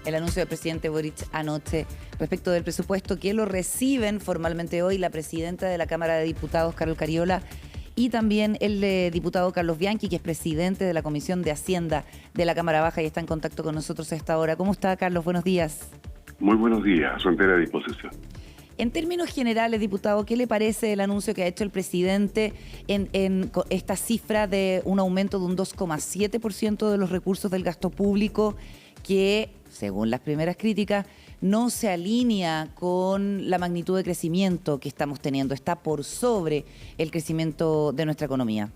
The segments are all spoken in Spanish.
el anuncio del presidente Boric anoche respecto del presupuesto que lo reciben formalmente hoy la presidenta de la Cámara de Diputados, Carol Cariola, y también el diputado Carlos Bianchi, que es presidente de la Comisión de Hacienda de la Cámara Baja y está en contacto con nosotros a esta hora. ¿Cómo está, Carlos? Buenos días. Muy buenos días, a su entera disposición. En términos generales, diputado, ¿qué le parece el anuncio que ha hecho el presidente en esta cifra de un aumento de un 2,7% de los recursos del gasto público que, según las primeras críticas, no se alinea con la magnitud de crecimiento que estamos teniendo, está por sobre el crecimiento de nuestra economía?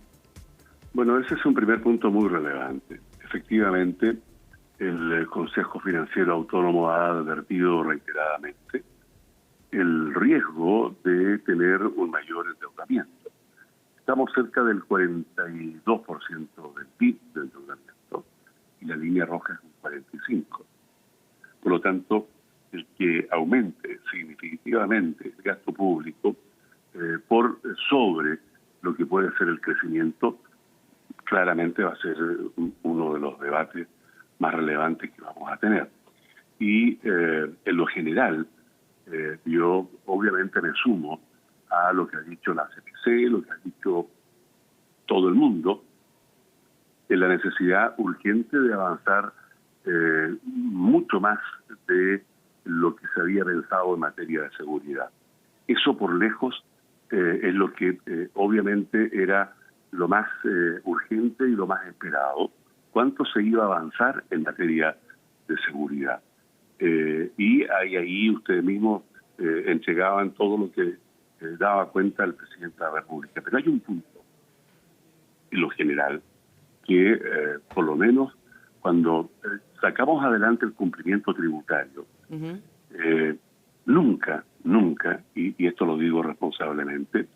Bueno, ese es un primer punto muy relevante. Efectivamente, el Consejo Financiero Autónomo ha advertido reiteradamente el riesgo de tener un mayor endeudamiento. Estamos cerca del 42% del PIB de endeudamiento y la línea roja es un 45%. Por lo tanto, el que aumente significativamente el gasto público por sobre lo que puede ser el crecimiento, claramente va a ser uno de los debates más relevantes que vamos a tener. Y en lo general, yo obviamente me sumo a lo que ha dicho la CPC, lo que ha dicho todo el mundo, en la necesidad urgente de avanzar mucho más de lo que se había pensado en materia de seguridad. Eso por lejos es lo que obviamente era lo más urgente y lo más esperado. ¿Cuánto se iba a avanzar en materia de seguridad? Y ahí ustedes mismos entregaban todo lo que daba cuenta el presidente de la República. Pero hay un punto, en lo general, que por lo menos cuando sacamos adelante el cumplimiento tributario, nunca, y esto lo digo responsablemente,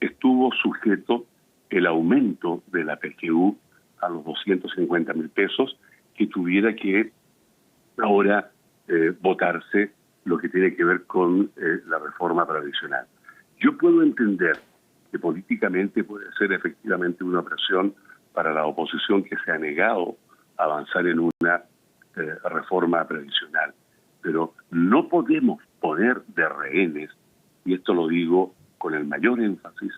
estuvo sujeto el aumento de la PGU a los 250.000 pesos que tuviera que ahora votarse lo que tiene que ver con la reforma previsional. Yo puedo entender que políticamente puede ser efectivamente una presión para la oposición que se ha negado a avanzar en una reforma previsional, pero no podemos poner de rehenes, y esto lo digo con el mayor énfasis,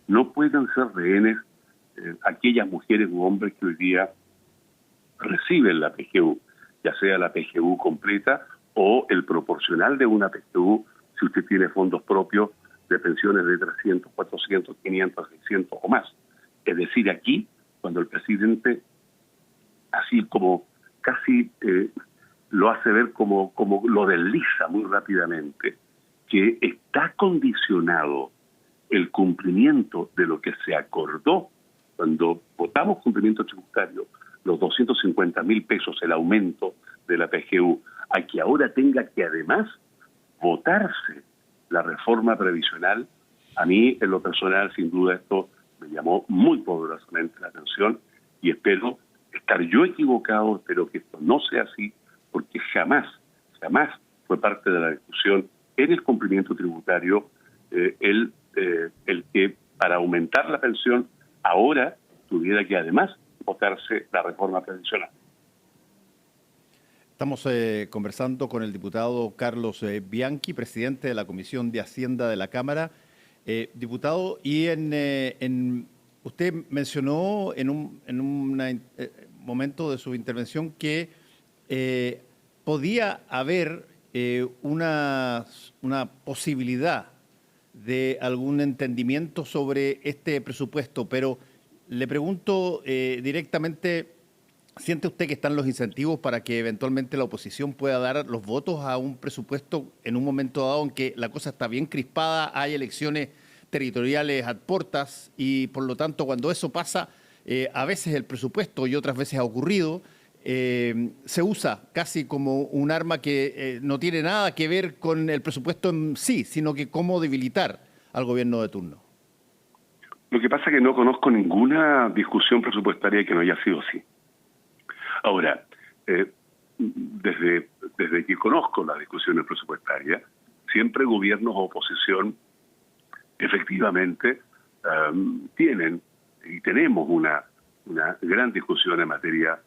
no pueden ser rehenes aquellas mujeres u hombres que hoy día reciben la PGU, ya sea la PGU completa o el proporcional de una PGU, si usted tiene fondos propios de pensiones de 300, 400, 500, 600 o más. Es decir, aquí, cuando el presidente, así como casi lo hace ver como lo desliza muy rápidamente, que está condicionado el cumplimiento de lo que se acordó cuando votamos cumplimiento tributario, los 250.000 pesos, el aumento de la PGU, a que ahora tenga que además votarse la reforma previsional. A mí, en lo personal, sin duda esto me llamó muy poderosamente la atención y espero estar yo equivocado, espero que esto no sea así, porque jamás fue parte de la discusión en el cumplimiento tributario el que para aumentar la pensión ahora tuviera que además votarse la reforma previsional. Estamos conversando con el diputado Carlos Bianchi, presidente de la Comisión de Hacienda de la Cámara. Diputado, y usted mencionó en un momento de su intervención que podía haber una posibilidad de algún entendimiento sobre este presupuesto, pero le pregunto directamente, ¿siente usted que están los incentivos para que eventualmente la oposición pueda dar los votos a un presupuesto en un momento dado en que la cosa está bien crispada, hay elecciones territoriales a puertas y por lo tanto cuando eso pasa, a veces el presupuesto y otras veces ha ocurrido, se usa casi como un arma que no tiene nada que ver con el presupuesto en sí, sino que cómo debilitar al gobierno de turno? Lo que pasa es que no conozco ninguna discusión presupuestaria que no haya sido así. Ahora, desde que conozco las discusiones presupuestarias, siempre gobiernos o oposición efectivamente tienen y tenemos una gran discusión en materia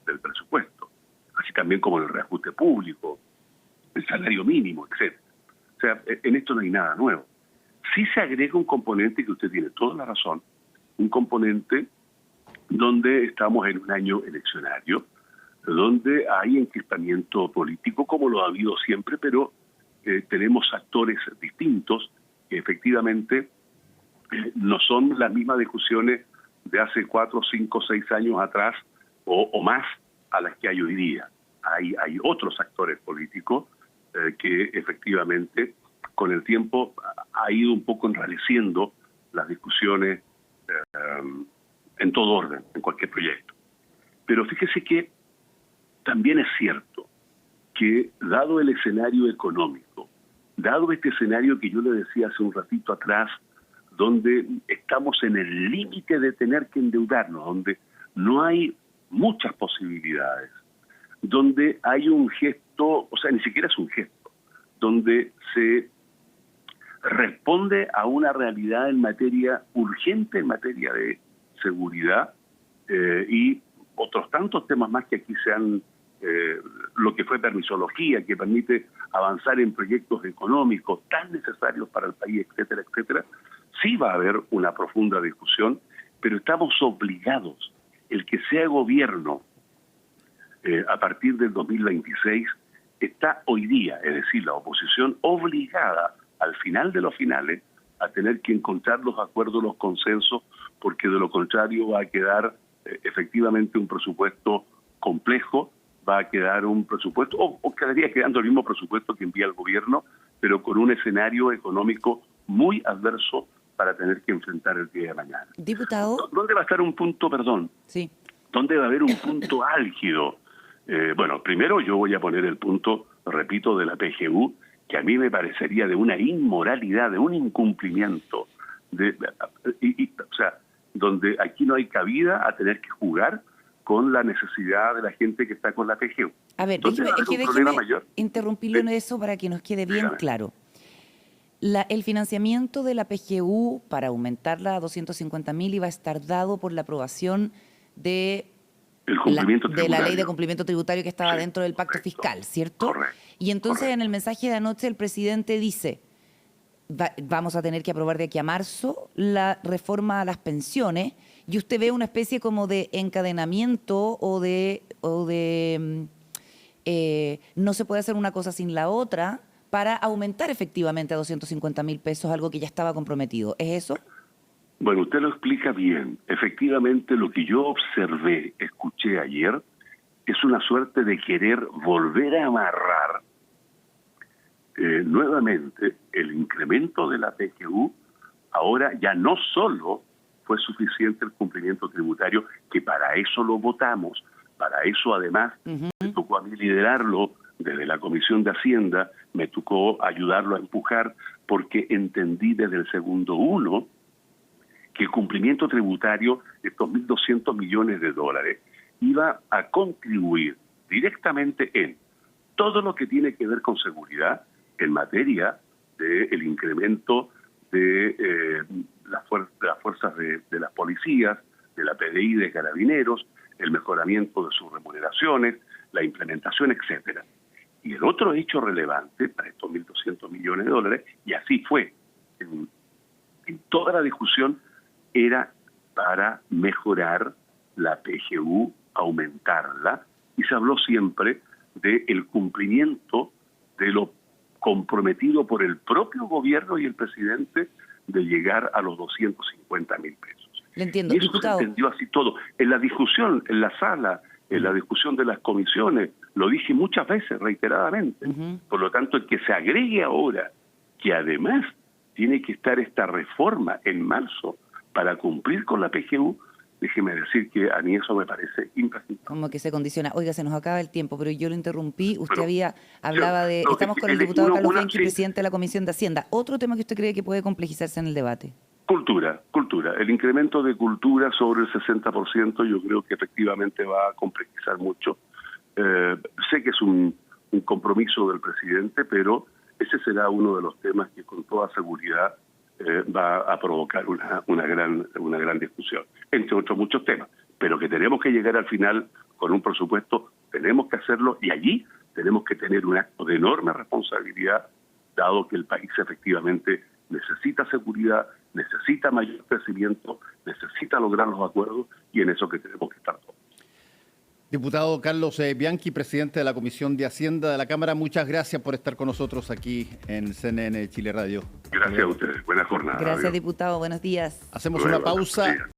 del presupuesto. Así también como el reajuste público, el salario mínimo, etcétera. O sea, en esto no hay nada nuevo. Sí se agrega un componente que usted tiene toda la razón, un componente donde estamos en un año eleccionario, donde hay encrispamiento político, como lo ha habido siempre, pero tenemos actores distintos que efectivamente no son las mismas discusiones de hace 4, 5, 6 años atrás o más a las que hay hoy día. Hay otros actores políticos que efectivamente con el tiempo ha ido un poco enrareciendo las discusiones en todo orden, en cualquier proyecto. Pero fíjese que también es cierto que dado el escenario económico, dado este escenario que yo le decía hace un ratito atrás, donde estamos en el límite de tener que endeudarnos, donde no hay muchas posibilidades, donde hay un gesto, o sea, ni siquiera es un gesto, donde se responde a una realidad en materia urgente, en materia de seguridad y otros tantos temas más que aquí se han, lo que fue permisología, que permite avanzar en proyectos económicos tan necesarios para el país, etcétera, etcétera. Sí va a haber una profunda discusión, pero estamos obligados, el que sea gobierno a partir del 2026, está hoy día, es decir, la oposición obligada al final de los finales a tener que encontrar los acuerdos, los consensos, porque de lo contrario va a quedar efectivamente un presupuesto complejo, va a quedar un presupuesto, o quedaría quedando el mismo presupuesto que envía el gobierno, pero con un escenario económico muy adverso para tener que enfrentar el día de mañana. Diputado. ¿Dónde va a estar un punto, perdón? Sí. ¿Dónde va a haber un punto álgido? Bueno, primero yo voy a poner el punto, repito, de la PGU, que a mí me parecería de una inmoralidad, de un incumplimiento, o sea, donde aquí no hay cabida a tener que jugar con la necesidad de la gente que está con la PGU. A ver, déjeme interrumpirlo en eso para que nos quede bien claro. El financiamiento de la PGU para aumentarla a 250.000 iba a estar dado por la aprobación de la ley de cumplimiento tributario que estaba dentro del pacto fiscal, ¿cierto? Correcto. Y entonces en el mensaje de anoche el presidente dice, vamos a tener que aprobar de aquí a marzo la reforma a las pensiones, y usted ve una especie como de encadenamiento o de no se puede hacer una cosa sin la otra para aumentar efectivamente a 250.000 pesos algo que ya estaba comprometido. ¿Es eso? Bueno, usted lo explica bien. Efectivamente, lo que yo observé, escuché ayer, es una suerte de querer volver a amarrar nuevamente el incremento de la PGU. Ahora ya no solo fue suficiente el cumplimiento tributario, que para eso lo votamos, para eso además me tocó a mí liderarlo desde la Comisión de Hacienda, me tocó ayudarlo a empujar, porque entendí desde el segundo uno que el cumplimiento tributario de estos 1.200 millones de dólares iba a contribuir directamente en todo lo que tiene que ver con seguridad en materia del incremento de las fuerzas de las policías, de la PDI, de carabineros, el mejoramiento de sus remuneraciones, la implementación, etcétera. Y el otro hecho relevante para estos 1.200 millones de dólares, y así fue en toda la discusión, era para mejorar la PGU, aumentarla, y se habló siempre del cumplimiento de lo comprometido por el propio gobierno y el presidente de llegar a los 250.000 pesos. Le entiendo, y eso diputado. Se entendió así todo. En la discusión, en la sala, en la discusión de las comisiones, lo dije muchas veces, reiteradamente. Por lo tanto, el que se agregue ahora que además tiene que estar esta reforma en marzo para cumplir con la PGU, déjeme decir que a mí eso me parece imprescindible. Como que se condiciona. Oiga, se nos acaba el tiempo, pero yo lo interrumpí. Usted Pero, hablaba de... no, estamos con el diputado Carlos Bianchi, sí. presidente de la Comisión de Hacienda. Otro tema que usted cree que puede complejizarse en el debate. Cultura. El incremento de cultura sobre el 60% yo creo que efectivamente va a complejizar mucho. Sé que es un compromiso del presidente, pero ese será uno de los temas que con toda seguridad va a provocar una gran discusión, entre otros muchos temas, pero que tenemos que llegar al final con un presupuesto, tenemos que hacerlo, y allí tenemos que tener un acto de enorme responsabilidad, dado que el país efectivamente necesita seguridad, necesita mayor crecimiento, necesita lograr los acuerdos, y en eso que tenemos que estar todos. Diputado Carlos Bianchi, presidente de la Comisión de Hacienda de la Cámara, muchas gracias por estar con nosotros aquí en CNN Chile Radio. Gracias a ustedes. Buena jornada. Gracias, Adiós. diputado. Buenos días. Hacemos una pausa.